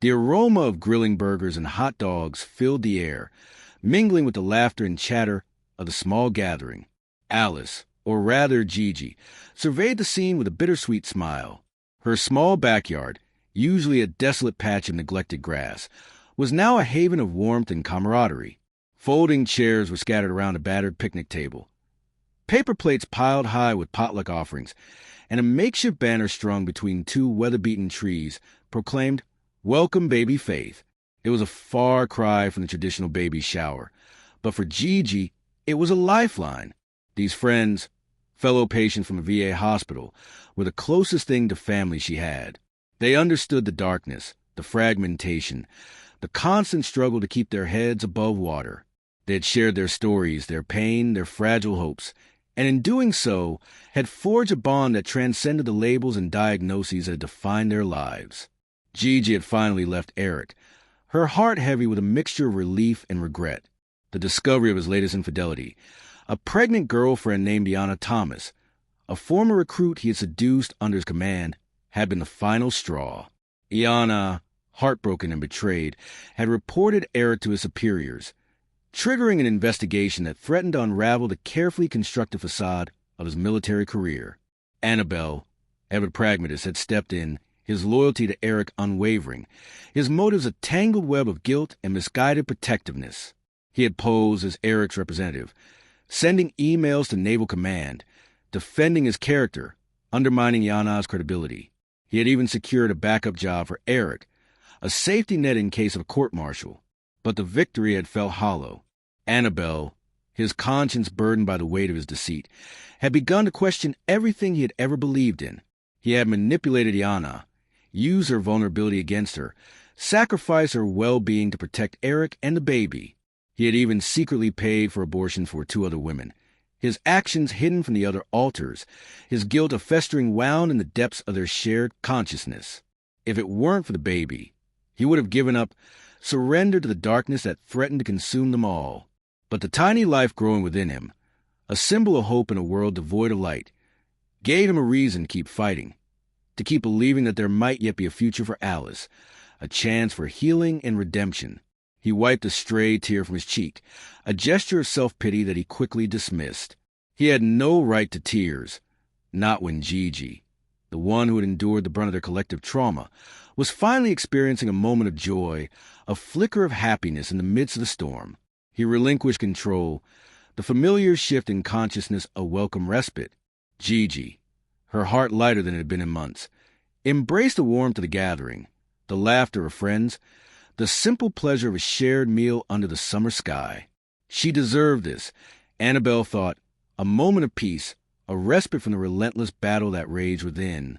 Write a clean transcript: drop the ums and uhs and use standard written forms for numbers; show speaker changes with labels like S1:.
S1: The aroma of grilling burgers and hot dogs filled the air, mingling with the laughter and chatter of the small gathering. Alice, or rather Gigi, surveyed the scene with a bittersweet smile. Her small backyard, usually a desolate patch of neglected grass, was now a haven of warmth and camaraderie. Folding chairs were scattered around a battered picnic table, paper plates piled high with potluck offerings, and a makeshift banner strung between two weather-beaten trees proclaimed, "Welcome, Baby Faith." It was a far cry from the traditional baby shower, but for Gigi, it was a lifeline. These friends, fellow patients from a VA hospital, were the closest thing to family she had. They understood the darkness, the fragmentation, the constant struggle to keep their heads above water. They had shared their stories, their pain, their fragile hopes, and in doing so, had forged a bond that transcended the labels and diagnoses that had defined their lives. Gigi had finally left Eric, her heart heavy with a mixture of relief and regret. The discovery of his latest infidelity, a pregnant girlfriend named Iana Thomas, a former recruit he had seduced under his command, had been the final straw. Iana, heartbroken and betrayed, had reported Eric to his superiors, triggering an investigation that threatened to unravel the carefully constructed facade of his military career. Annabelle, ever pragmatist, had stepped in, his loyalty to Eric unwavering, his motives a tangled web of guilt and misguided protectiveness. He had posed as Eric's representative, sending emails to Naval Command, defending his character, undermining Iana's credibility. He had even secured a backup job for Eric, a safety net in case of a court-martial. But the victory had felt hollow. Annabelle, his conscience burdened by the weight of his deceit, had begun to question everything he had ever believed in. He had manipulated Iana, used her vulnerability against her, sacrificed her well-being to protect Eric and the baby. He had even secretly paid for abortion for 2 other women, his actions hidden from the other alters, his guilt a festering wound in the depths of their shared consciousness. If it weren't for the baby, he would have given up, surrendered to the darkness that threatened to consume them all. But the tiny life growing within him, a symbol of hope in a world devoid of light, gave him a reason to keep fighting, to keep believing that there might yet be a future for Alice, a chance for healing and redemption. He wiped a stray tear from his cheek, a gesture of self-pity that he quickly dismissed. He had no right to tears, not when Gigi, the one who had endured the brunt of their collective trauma, was finally experiencing a moment of joy, a flicker of happiness in the midst of the storm. He relinquished control, the familiar shift in consciousness a welcome respite. Gigi, her heart lighter than it had been in months, embraced the warmth of the gathering, the laughter of friends, the simple pleasure of a shared meal under the summer sky. She deserved this, Annabelle thought, a moment of peace, a respite from the relentless battle that raged within.